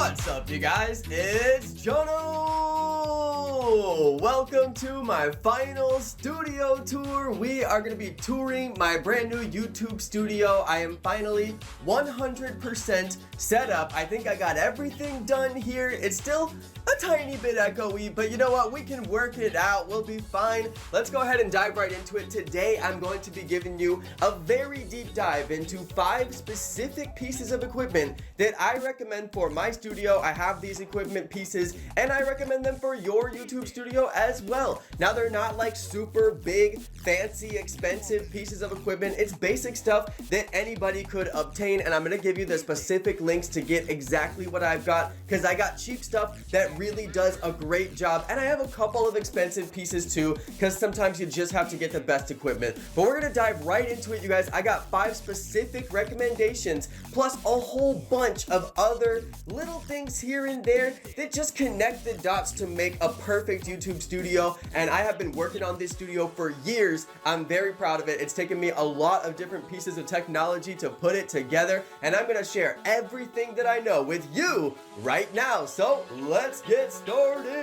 What's up, you guys? It's Jono! Welcome to my final studio tour. We are going to be touring my brand new YouTube studio. I am finally 100% set up. I think I got everything done here. It's still a tiny bit echoey, but you know what? We can work it out. We'll be fine. Let's go ahead and dive right into it. Today, I'm going to be giving you a very deep dive into 5 specific pieces of equipment that I recommend for my studio. I have these equipment pieces and I recommend them for your YouTube studio as well. Now, they're not like super big, fancy, expensive pieces of equipment. It's basic stuff that anybody could obtain, and I'm going to give you the specific links to get exactly what I've got, because I got cheap stuff that really does a great job, and I have a couple of expensive pieces too, because sometimes you just have to get the best equipment. But we're going to dive right into it, you guys. I got 5 specific recommendations plus a whole bunch of other little things here and there that just connect the dots to make a perfect YouTube studio. And I have been working on this studio for years. I'm very proud of it. It's taken me a lot of different pieces of technology to put it together, and I'm going to share everything that I know with you right now. So let's get started.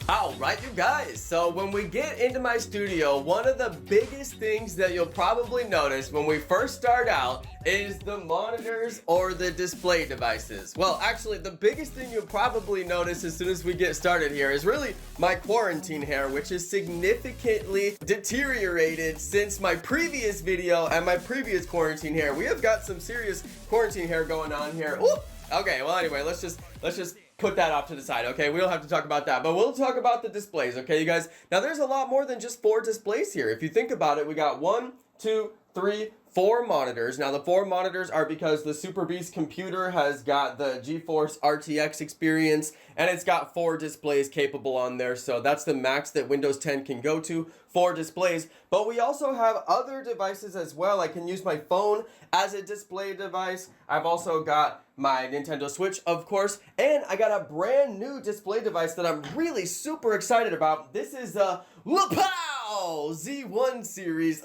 Alright, you guys, so when we get into my studio, one of the biggest things that you'll probably notice when we first start out is the monitors or the display devices. Well, actually, the biggest thing you'll probably notice as soon as we get started here is really my quarantine hair, which is significantly deteriorated since my previous video and my previous quarantine hair. We have got some serious quarantine hair going on here. Ooh! Okay, well, anyway, let's just put that off to the side, okay? We don't have to talk about that, but we'll talk about the displays, okay, you guys? Now, there's a lot more than just 4 displays here. If you think about it, we got 1, 2, 3, 4 monitors. Now, the 4 monitors are because the Super Beast computer has got the GeForce RTX experience, and it's got 4 displays capable on there, so that's the max that Windows 10 can go to, 4 displays. But we also have other devices as well. I can use my phone as a display device. I've also got my Nintendo Switch, of course, and I got a brand new display device that I'm really super excited about. This is a LaPow Z1 series.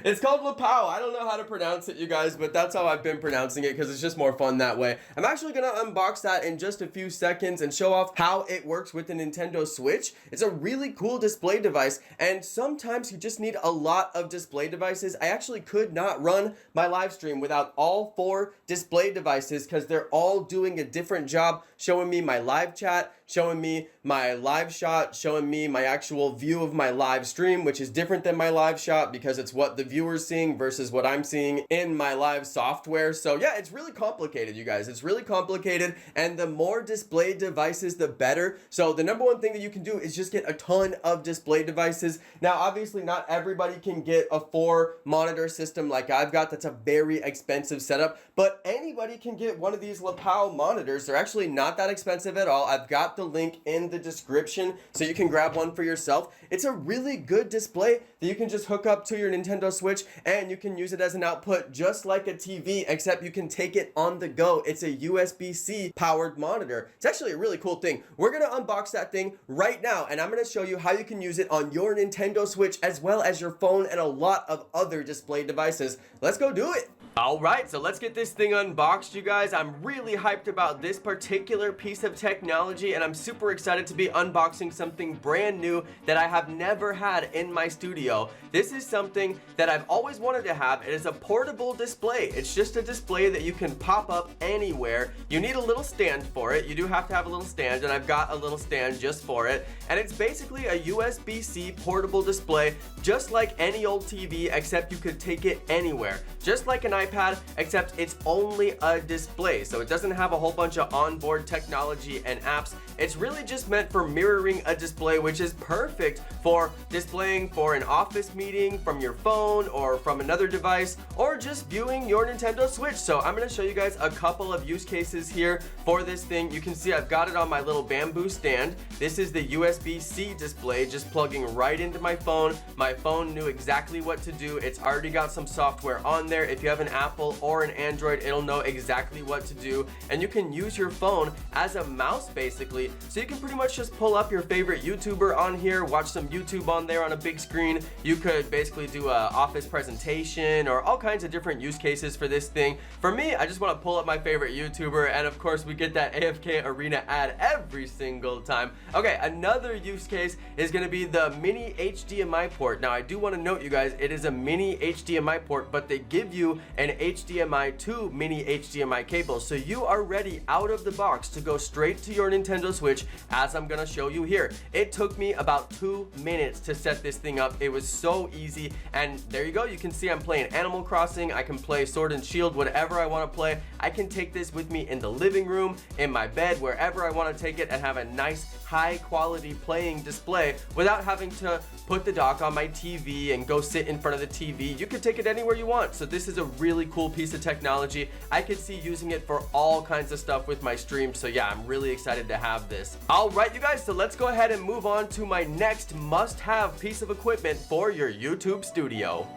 It's called LaPow. I don't know how to pronounce it, you guys, but that's how I've been pronouncing it because it's just more fun that way. I'm actually going to unbox that in just a few seconds and show off how it works with the Nintendo Switch. It's a really cool display device, and sometimes you just need a lot of display devices. I actually could not run my live stream without all 4 display devices because they're all doing a different job, showing me my live chat, showing me my live shot, showing me my actual view of my live stream, which is different than my live shot because it's what the viewer's seeing versus what I'm seeing in my live software. So yeah, it's really complicated, you guys. It's really complicated, and the more display devices, the better. So the number one thing that you can do is just get a ton of display devices. Now, obviously, not everybody can get a 4 monitor system like I've got. That's a very expensive setup, but anybody can get one of these LaPow monitors. They're actually not that expensive at all. I've got the link in the description so you can grab one for yourself. It's a really good display that you can just hook up to your Nintendo Switch, and you can use it as an output just like a TV, except you can take it on the go. It's a USB-C powered monitor. It's actually a really cool thing. We're gonna unbox that thing right now, and I'm gonna show you how you can use it on your Nintendo Switch as well as your phone and a lot of other display devices. Let's go do it. Alright, so let's get this thing unboxed, you guys. I'm really hyped about this particular piece of technology, and I'm super excited to be unboxing something brand new that I have never had in my studio. This is something that I've always wanted to have. It is a portable display. It's just a display that you can pop up anywhere. You need a little stand for it. You do have to have a little stand, and I've got a little stand just for it. And it's basically a USB-C portable display, just like any old TV, except you could take it anywhere. Just like an iPad, except it's only a display, so it doesn't have a whole bunch of onboard technology and apps. It's really just meant for mirroring a display, which is perfect for displaying for an office meeting from your phone or from another device, or just viewing your Nintendo Switch. So I'm going to show you guys a couple of use cases here for this thing. You can see I've got it on my little bamboo stand. This is the USB-C display, just plugging right into my phone. My phone knew exactly what to do. It's already got some software on there. If you have an Apple or an Android, it'll know exactly what to do, and you can use your phone as a mouse basically, so you can pretty much just pull up your favorite YouTuber on here, watch some YouTube on there on a big screen. You could basically do a office presentation or all kinds of different use cases for this thing. For me, I just want to pull up my favorite YouTuber, and of course we get that AFK Arena ad every single time. Okay, another use case is going to be the mini HDMI port. Now I do want to note, you guys, it is a mini HDMI port, but they give you an HDMI to mini HDMI cable, so you are ready out of the box to go straight to your Nintendo Switch, as I'm going to show you here. It took me about 2 minutes to set this thing up. It was so easy, and there you go. You can see I'm playing Animal Crossing. I can play Sword and Shield, whatever I want to play. I can take this with me in the living room, in my bed, wherever I want to take it, and have a nice high quality playing display without having to put the dock on my TV and go sit in front of the TV. You can take it anywhere you want. So this is a really cool piece of technology. I could see using it for all kinds of stuff with my streams. So yeah, I'm really excited to have this. All right, you guys, so let's go ahead and move on to my next must-have piece of equipment for your YouTube studio.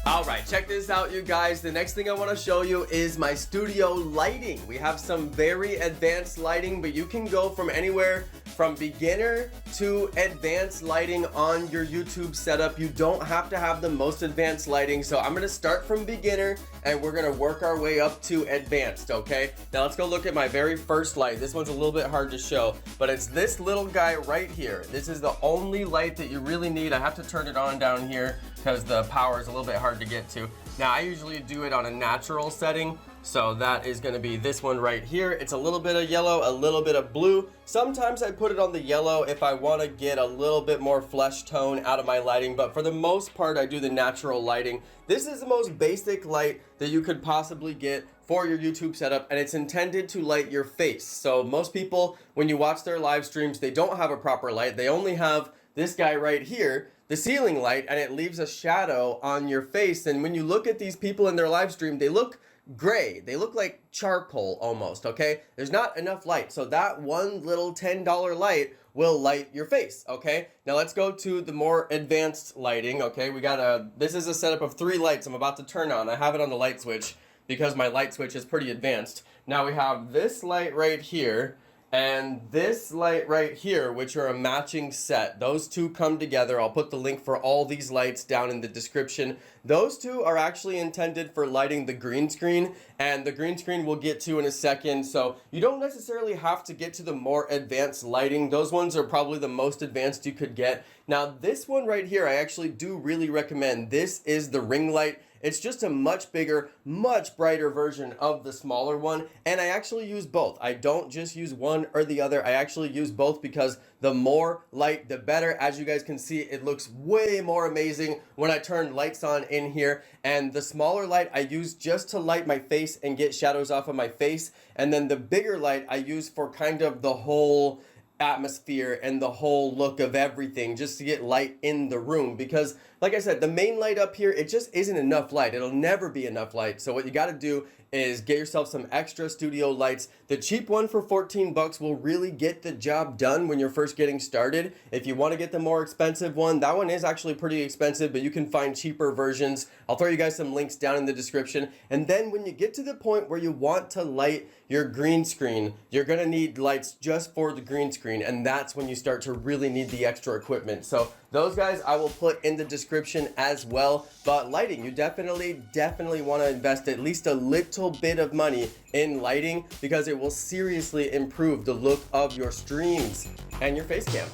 Alright, check this out, you guys. The next thing I want to show you is my studio lighting. We have some very advanced lighting, but you can go from anywhere from beginner to advanced lighting on your YouTube setup. You don't have to have the most advanced lighting, so I'm going to start from beginner and we're going to work our way up to advanced, okay? Now let's go look at my very first light. This one's a little bit hard to show, but it's this little guy right here. This is the only light that you really need. I have to turn it on down here because the power is a little bit hard to get to. Now I usually do it on a natural setting, so that is going to be this one right here. It's a little bit of yellow, a little bit of blue. Sometimes I put it on the yellow if I want to get a little bit more flesh tone out of my lighting, but for the most part I do the natural lighting. This is the most basic light that you could possibly get for your YouTube setup, and it's intended to light your face. So most people, when you watch their live streams, they don't have a proper light. They only have this guy right here, the ceiling light, and it leaves a shadow on your face. And when you look at these people in their live stream, they look gray. They look like charcoal almost, okay? There's not enough light. So that one little $10 light will light your face, okay? Now let's go to the more advanced lighting, okay? This is a setup of 3 lights I'm about to turn on. I have it on the light switch because my light switch is pretty advanced. Now we have this light right here and this light right here, which are a matching set. Those two come together. I'll put the link for all these lights down in the description. Those two are actually intended for lighting the green screen, and the green screen we'll get to in a second. So you don't necessarily have to get to the more advanced lighting. Those ones are probably the most advanced you could get. Now this one right here, I actually do really recommend. This is the ring light. It's just a much bigger, much brighter version of the smaller one, and I actually use both. I don't just use one or the other. I actually use both because the more light, the better. As you guys can see, it looks way more amazing when I turn lights on in here, and the smaller light I use just to light my face and get shadows off of my face, and then the bigger light I use for kind of the whole atmosphere and the whole look of everything, just to get light in the room. Because like I said, the main light up here, it just isn't enough light. It'll never be enough light. So what you got to do is get yourself some extra studio lights. The cheap one for 14 bucks will really get the job done when you're first getting started. If you want to get the more expensive one, that one is actually pretty expensive, but you can find cheaper versions. I'll throw you guys some links down in the description. And then when you get to the point where you want to light your green screen, you're going to need lights just for the green screen, and that's when you start to really need the extra equipment. So those guys I will put in the description as well. But lighting, you definitely want to invest at least a little bit of money in lighting, because it will seriously improve the look of your streams and your face cam.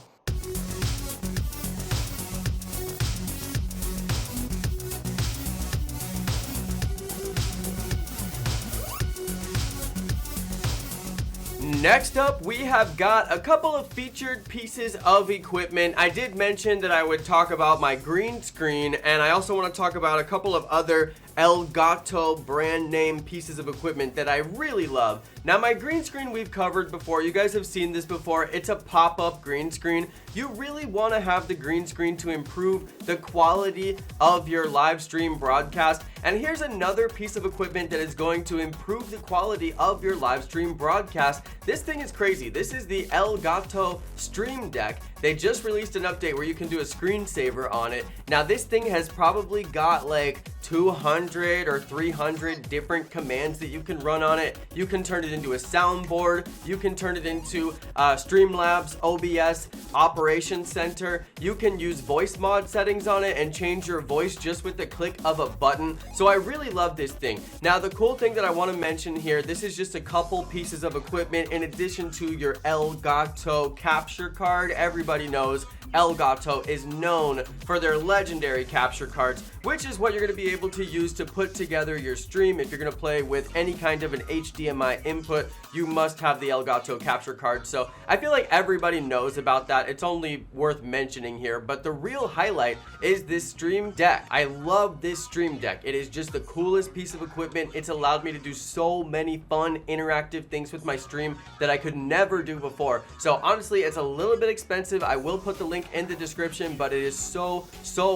Next up, we have got a couple of featured pieces of equipment. I did mention that I would talk about my green screen, and I also want to talk about a couple of other Elgato brand name pieces of equipment that I really love. Now, my green screen we've covered before. You guys have seen this before. It's a pop-up green screen. You really want to have the green screen to improve the quality of your live stream broadcast. And here's another piece of equipment that is going to improve the quality of your live stream broadcast. This thing is crazy. This is the Elgato Stream Deck. They just released an update where you can do a screensaver on it. Now, this thing has probably got like 200 or 300 different commands that you can run on it. You can turn it into a soundboard. You can turn it into Streamlabs, OBS, Operations Center. You can use voice mod settings on it and change your voice just with the click of a button. So I really love this thing. Now, the cool thing that I want to mention here, this is just a couple pieces of equipment in addition to your Elgato capture card. Everybody knows Elgato is known for their legendary capture cards, which is what you're going to be able to use to put together your stream. If you're going to play with any kind of an HDMI input, you must have the Elgato capture card. So I feel like everybody knows about that. It's only worth mentioning here, but the real highlight is this Stream Deck. I love this Stream Deck. It is just the coolest piece of equipment. It's allowed me to do so many fun interactive things with my stream that I could never do before. So honestly, it's a little bit expensive. I will put the link in the description, but it is so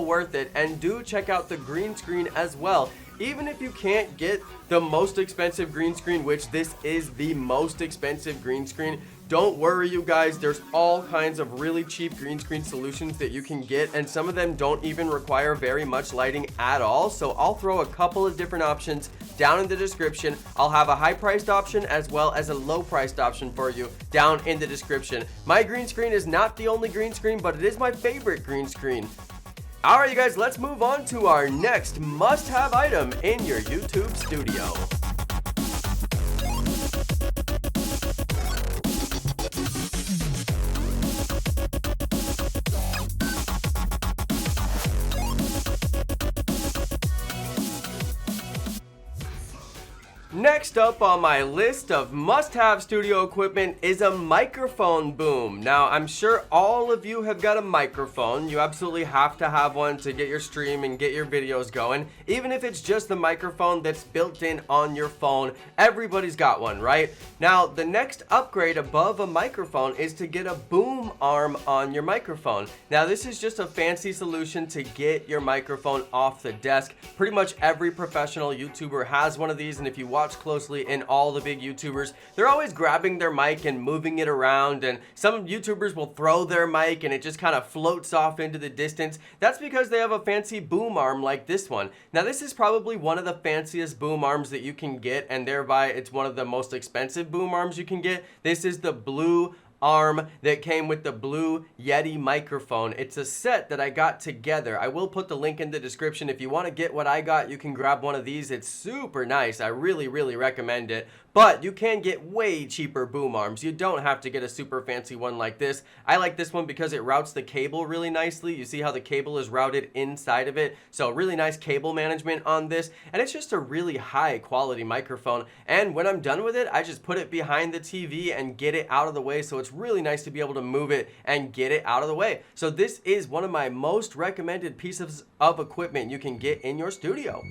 worth it. And do check out the green screen as well. Even if you can't get the most expensive green screen, which this is the most expensive green screen, don't worry, you guys. There's all kinds of really cheap green screen solutions that you can get, and some of them don't even require very much lighting at all. So I'll throw a couple of different options down in the description. I'll have a high-priced option as well as a low-priced option for you down in the description. My green screen is not the only green screen, but it is my favorite green screen. Alright, you guys, let's move on to our next must-have item in your YouTube studio. Next up on my list of must-have studio equipment is a microphone boom. Now, I'm sure all of you have got a microphone. You absolutely have to have one to get your stream and get your videos going. Even if it's just the microphone that's built in on your phone, everybody's got one, right? Now, the next upgrade above a microphone is to get a boom arm on your microphone. Now, this is just a fancy solution to get your microphone off the desk. Pretty much every professional YouTuber has one of these, and if you watch closely in all the big YouTubers, they're always grabbing their mic and moving it around, and some YouTubers will throw their mic and it just kind of floats off into the distance. That's because they have a fancy boom arm like this one. Now, this is probably one of the fanciest boom arms that you can get, and thereby it's one of the most expensive boom arms you can get. This is the blue arm that came with the Blue Yeti microphone. It's a set that I got together. I will put the link in the description. If you want to get what I got, you can grab one of these. It's super nice. I really recommend it. But you can get way cheaper boom arms. You don't have to get a super fancy one like this. I like this one because it routes the cable really nicely. You see how the cable is routed inside of it? So really nice cable management on this. And it's just a really high quality microphone. And when I'm done with it, I just put it behind the TV and get it out of the way. So it's really nice to be able to move it and get it out of the way. So this is one of my most recommended pieces of equipment you can get in your studio.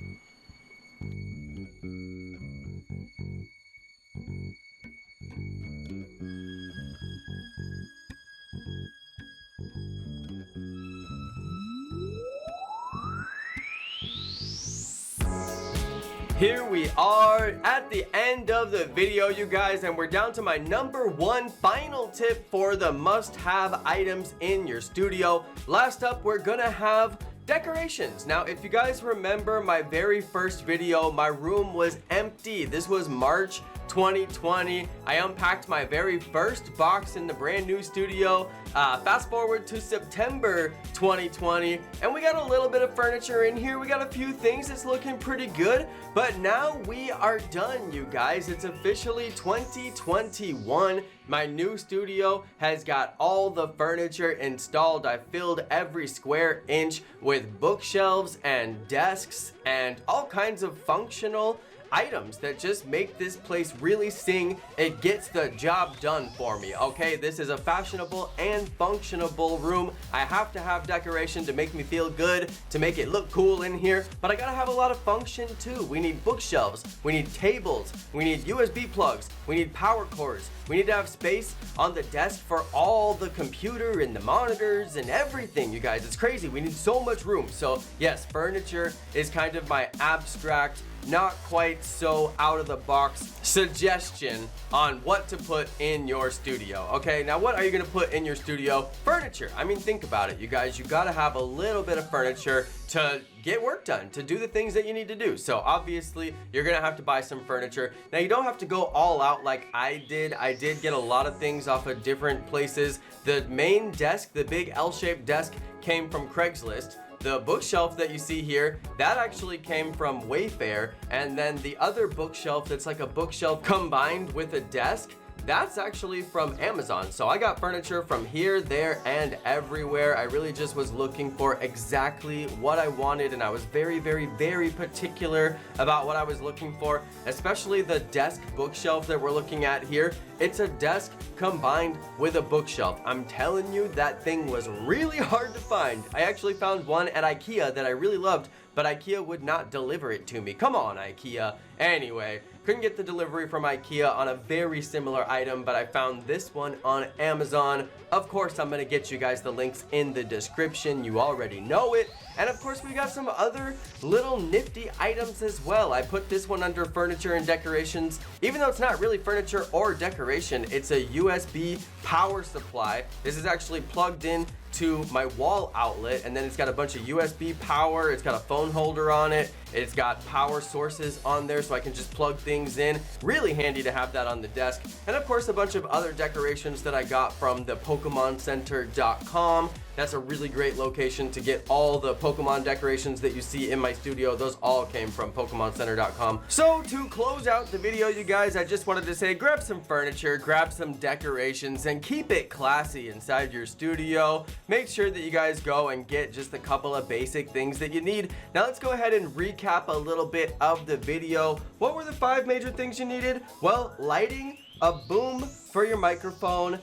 Here we are at the end of the video, you guys, and we're down to my number one final tip for the must-have items in your studio. Last up, we're gonna have decorations. Now, if you guys remember my very first video, my room was empty. This was March 2020. I unpacked my very first box in the brand new studio. Fast forward to September 2020, and we got a little bit of furniture in here. We got a few things that's looking pretty good, but now we are done, you guys. It's officially 2021. My new studio has got all the furniture installed. I filled every square inch with bookshelves and desks and all kinds of functional items that just make this place really sing. It gets the job done for me, okay? This is a fashionable and functionable room. I have to have decoration to make me feel good, to make it look cool in here, but I gotta have a lot of function too. We need bookshelves, we need tables, we need USB plugs, we need power cords, we need to have space on the desk for all the computer and the monitors and everything, you guys. It's crazy. We need so much room. So yes, furniture is kind of my abstract, not quite so out of the box suggestion on what to put in your studio. Okay, now what are you gonna put in your studio? Furniture. I mean, think about it, you guys. You gotta have a little bit of furniture to get work done, to do the things that you need to do. So obviously you're gonna have to buy some furniture. Now you don't have to go all out like I did. I did get a lot of things off of different places. The main desk, the big L-shaped desk, came from Craigslist. The bookshelf that you see here, that actually came from Wayfair. And then the other bookshelf that's like a bookshelf combined with a desk, that's actually from Amazon. So I got furniture from here, there, and everywhere. I really just was looking for exactly what I wanted, and I was very, very, very particular about what I was looking for, especially the desk bookshelf that we're looking at here. It's a desk combined with a bookshelf. I'm telling you, that thing was really hard to find. I actually found one at IKEA that I really loved, but IKEA would not deliver it to me. Come on, IKEA. Anyway, couldn't get the delivery from IKEA on a very similar item, but I found this one on Amazon. Of course, I'm gonna get you guys the links in the description. You already know it. And of course, we got some other little nifty items as well. I put this one under furniture and decorations. Even though it's not really furniture or decoration, it's a USB power supply. This is actually plugged in to my wall outlet, and then it's got a bunch of USB power. It's got a phone holder on it. It's got power sources on there so I can just plug things in. Really handy to have that on the desk. And of course, a bunch of other decorations that I got from the PokemonCenter.com. That's a really great location to get all the Pokemon decorations that you see in my studio. Those all came from PokemonCenter.com. So to close out the video, you guys, I just wanted to say grab some furniture, grab some decorations, and keep it classy inside your studio. Make sure that you guys go and get just a couple of basic things that you need. Now let's go ahead and recap a little bit of the video. What were the 5 major things you needed? Well, lighting, a boom for your microphone,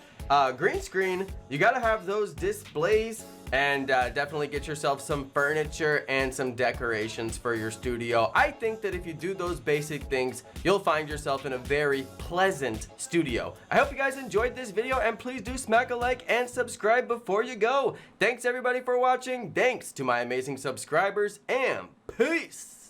green screen, you gotta have those displays, and definitely get yourself some furniture and some decorations for your studio. I think that if you do those basic things, you'll find yourself in a very pleasant studio. I hope you guys enjoyed this video, and please do smack a like and subscribe before you go. Thanks everybody for watching. Thanks to my amazing subscribers, and peace.